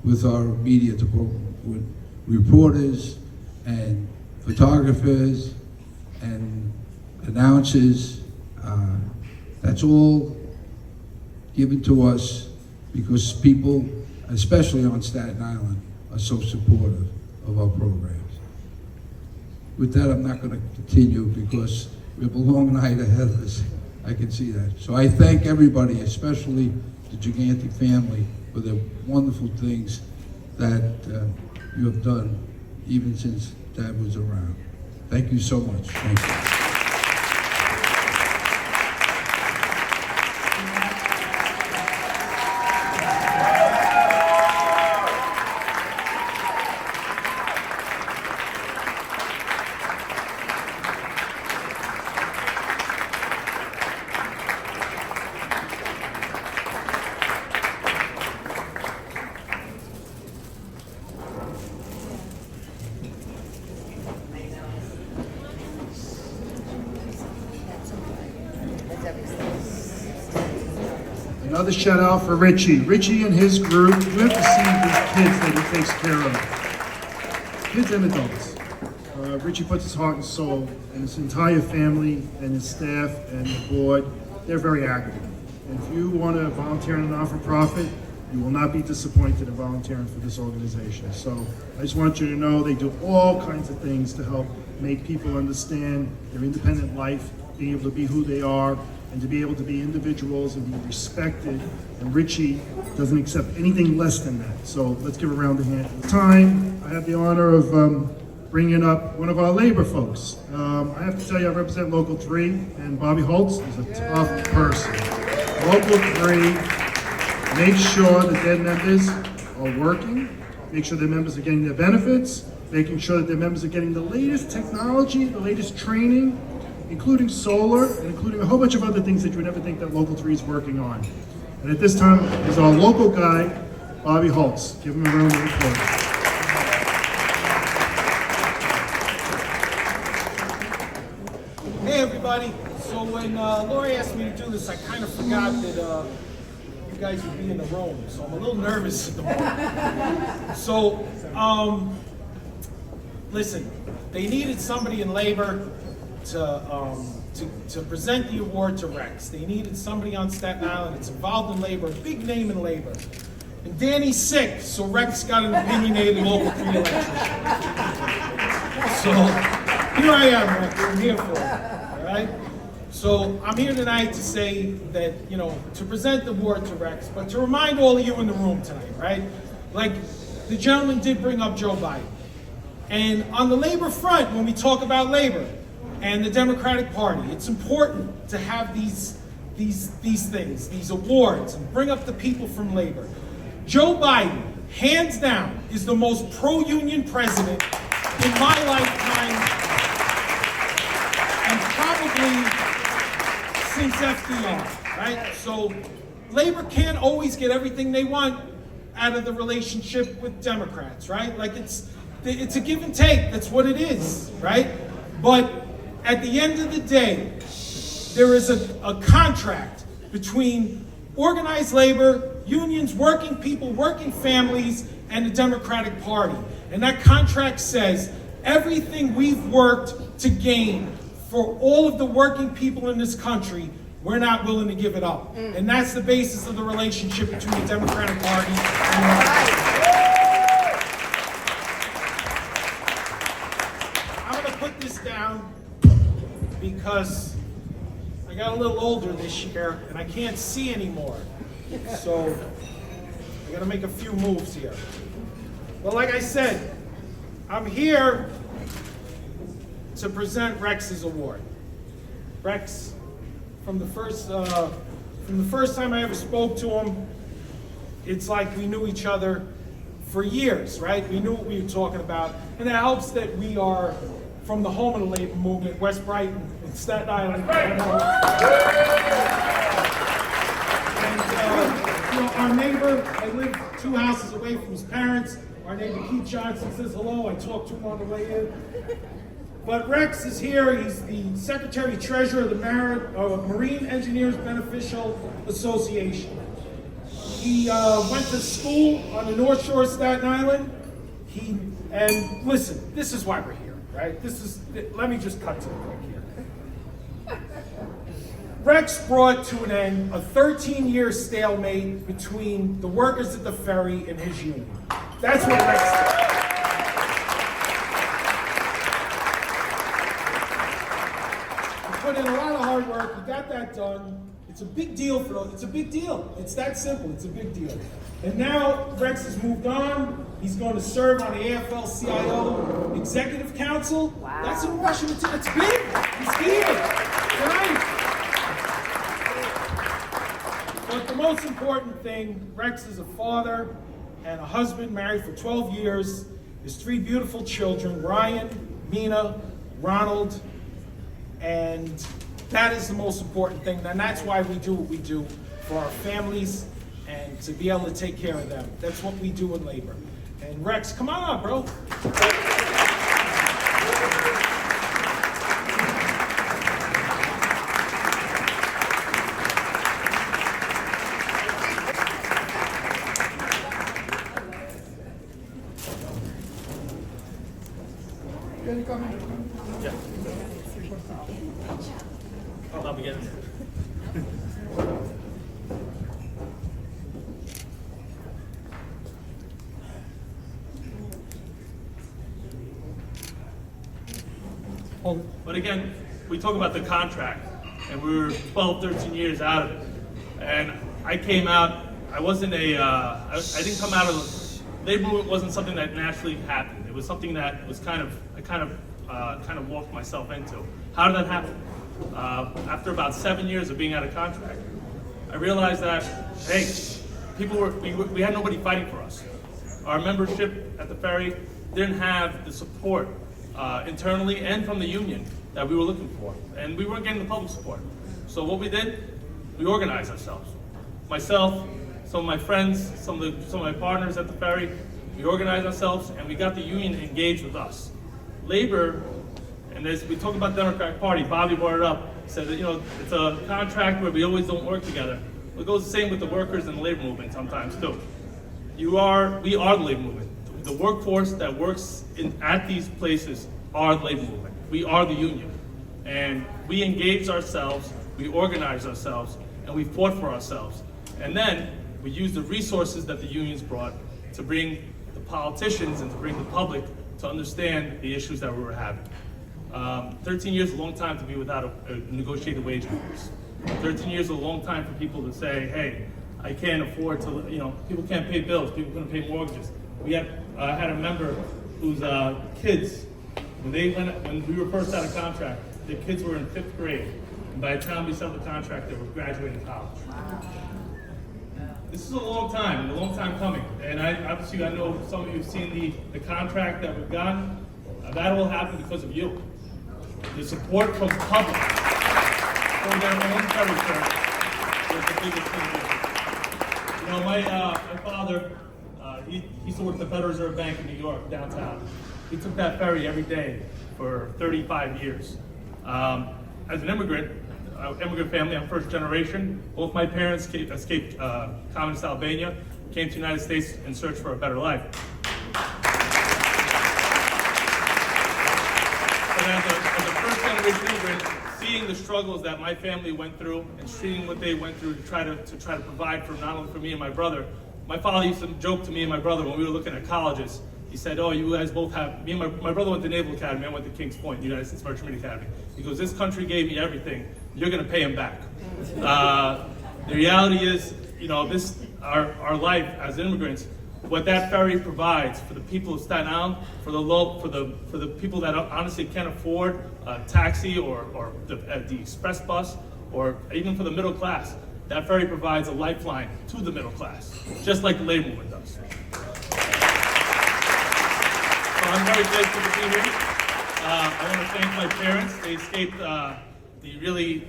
with our media department, with reporters and photographers and announcers. That's all given to us because people, especially on Staten Island, are so supportive of our programs. With that, I'm not going to continue because we have a long night ahead of us. I can see that. So I thank everybody, especially the Giganti family, for the wonderful things that you have done even since Dad was around. Thank you so much. Thank you. Another shout out for Richie. Richie and his group, you have to see these kids that he takes care of. Kids and adults. Richie puts his heart and soul, and his entire family and his staff and the board, they're very active. And if you want to volunteer in a not-for-profit, you will not be disappointed in volunteering for this organization. So I just want you to know they do all kinds of things to help make people understand their independent life, being able to be who they are, and to be able to be individuals and be respected. And Richie doesn't accept anything less than that. So let's give a round of hand. At the time, I have the honor of bringing up one of our labor folks. I have to tell you, I represent Local 3, and Bobby Holtz is a tough person. Local 3 makes sure that their members are working, make sure their members are getting their benefits, making sure that their members are getting the latest technology, the latest training, including solar, and including a whole bunch of other things that you would never think that Local 3 is working on. And at this time is our local guy, Bobby Holtz. Give him a round of applause. Hey everybody, so when Lori asked me to do this, I kind of forgot that you guys would be in the room, so I'm a little nervous at the moment. So, listen, they needed somebody in labor to present the award to Rex. They needed somebody on Staten Island that's involved in labor, a big name in labor. And Danny's sick, so Rex got an opinionated Local 3 electrician. So, here I am, Rex, I'm here for it, all right? So, I'm here tonight to say that, you know, to present the award to Rex, but to remind all of you in the room tonight, right? Like, the gentleman did bring up Joe Biden. And on the labor front, when we talk about labor and the Democratic Party, it's important to have these things, these awards, and bring up the people from labor. Joe Biden, hands down, is the most pro-union president in my lifetime, and basically since FDR, right? So labor can't always get everything they want out of the relationship with Democrats, right? Like it's a give and take. That's what it is, right? But at the end of the day, there is a contract between organized labor, unions, working people, working families, and the Democratic Party. And that contract says everything we've worked to gain for all of the working people in this country, we're not willing to give it up. And that's the basis of the relationship between the Democratic Party and I'm going to put this down because I got a little older this year and I can't see anymore. So I got to make a few moves here. But like I said, I'm here to present Rex's award. Rex, from the first time I ever spoke to him, it's like we knew each other for years, right? We knew what we were talking about, and it helps that we are from the home of the labor movement, West Brighton, in Staten Island. And our neighbor, I live 2 houses away from his parents. Our neighbor Keith Johnson says hello. I talked to him on the way in. But Rex is here. He's the Secretary Treasurer of the Marine Engineers Beneficial Association. He went to school on the North Shore of Staten Island. And listen, this is why we're here, right? Let me just cut to the quick here. Rex brought to an end a 13-year stalemate between the workers at the ferry and his union. That's what Rex did. He put in a lot of hard work. He got that done. It's a big deal for us. It's a big deal. It's that simple. It's a big deal. And now Rex has moved on. He's going to serve on the AFL-CIO Executive Council. Wow. That's in Washington. It's big. He's here. Right? But the most important thing, Rex is a father and a husband, married for 12 years. His 3 beautiful children, Ryan, Mina, Ronald, and that is the most important thing. And that's why we do what we do, for our families and to be able to take care of them. That's what we do in labor. And Rex, come on up, bro. Yeah. I'll begin. But again, we talk about the contract, and we were 12, 13 years out of it. And I came out, I wasn't I didn't come out of, labor movement wasn't something that naturally happened. It was something that was I kind of walked myself into. How did that happen? After about 7 years of being out of contract, I realized that, hey, we had nobody fighting for us. Our membership at the ferry didn't have the support internally and from the union that we were looking for. And we weren't getting the public support. So what we did, we organized ourselves. Myself, some of my friends, some of my partners at the ferry, we organized ourselves and we got the union engaged with us. Labor, and as we talk about the Democratic Party, Bobby brought it up, said that, it's a contract where we always don't work together. It goes the same with the workers and the labor movement sometimes too. We are the labor movement. The workforce that works at these places are the labor movement. We are the union. And we engaged ourselves, we organized ourselves, and we fought for ourselves. And then we used the resources that the unions brought to bring the politicians and to bring the public to understand the issues that we were having. 13 years is a long time to be without a negotiated wage increase. 13 years is a long time for people to say, hey, I can't afford to, people can't pay bills, people couldn't pay mortgages. We had a member whose kids, when we were first out of contract, the kids were in 5th grade. And by the time we settled the contract, they were graduating college. Wow. This is a long time coming. And obviously I know some of you have seen the contract that we've gotten. That all happened because of you. The support from the public. for their own ferry service was the biggest thing here. You know, my father, he used to work at the Federal Reserve Bank in New York, downtown. He took that ferry every day for 35 years. As an immigrant family, I'm first generation. Both my parents escaped communist Albania, came to the United States in search for a better life. But as a first generation immigrant, seeing the struggles that my family went through and seeing what they went through to try to provide for not only for me and my brother, my father used to joke to me and my brother when we were looking at colleges. He said, "Oh, you guys both have." Me and my brother went to Naval Academy. I went to Kings Point, United States Merchant Marine Academy. He goes, "This country gave me everything. You're going to pay him back." The reality is, you know, our life as immigrants, what that ferry provides for the people of Staten Island, for the people that honestly can't afford a taxi or the express bus, or even for the middle class, that ferry provides a lifeline to the middle class, just like the labor movement does. So I'm very grateful to be here. I want to thank my parents. They escaped the really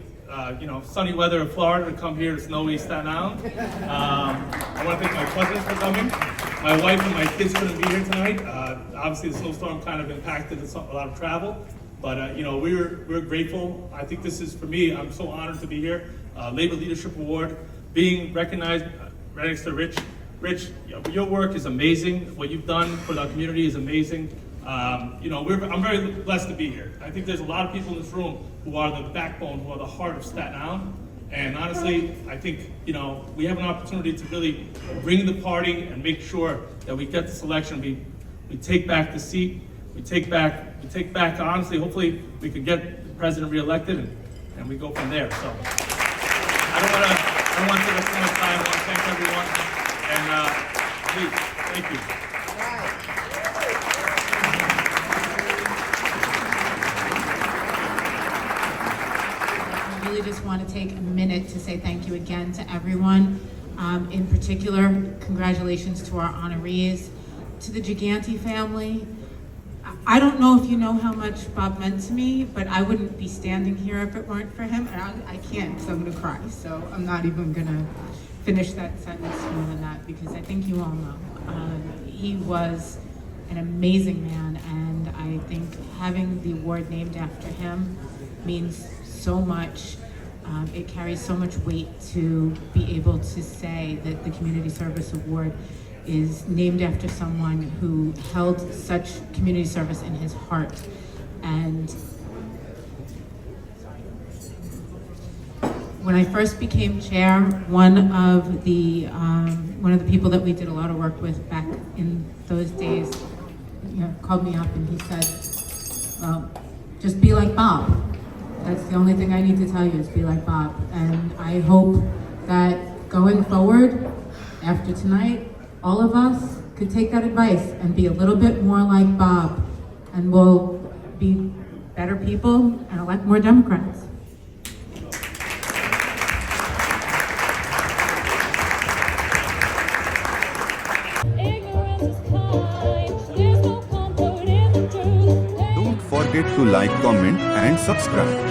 sunny weather of Florida to come here to snowy Staten Island. I want to thank my cousins for coming. My wife and my kids couldn't be here tonight. Obviously, the snowstorm kind of impacted a lot of travel, but we're grateful. I think this is, for me, I'm so honored to be here. Labor Leadership Award, being recognized right next to Rich. Rich, your work is amazing. What you've done for the community is amazing. I'm very blessed to be here. I think there's a lot of people in this room who are the backbone, who are the heart of Staten Island. And honestly, I think, we have an opportunity to really bring the party and make sure that we get this election. We take back the seat. We take back, honestly, hopefully we could get the president reelected and we go from there. So I don't want to take up too much time. I want to thank everyone. And please, thank you. I really just want to take a minute to say thank you again to everyone. In particular, congratulations to our honorees, to the Gigante family. I don't know if you know how much Bob meant to me, but I wouldn't be standing here if it weren't for him. And I can't, because I'm going to cry. So I'm not even going to finish that sentence more than that, because I think you all know. He was an amazing man, and I think having the award named after him means so much. It carries so much weight to be able to say that the Community Service Award is named after someone who held such community service in his heart. And when I first became chair, one of the people that we did a lot of work with back in those days, called me up and he said, "Well, just be like Bob. That's the only thing I need to tell you, is be like Bob." And I hope that going forward, after tonight, all of us could take that advice and be a little bit more like Bob, and we'll be better people and elect more Democrats. Don't forget to like, comment and subscribe.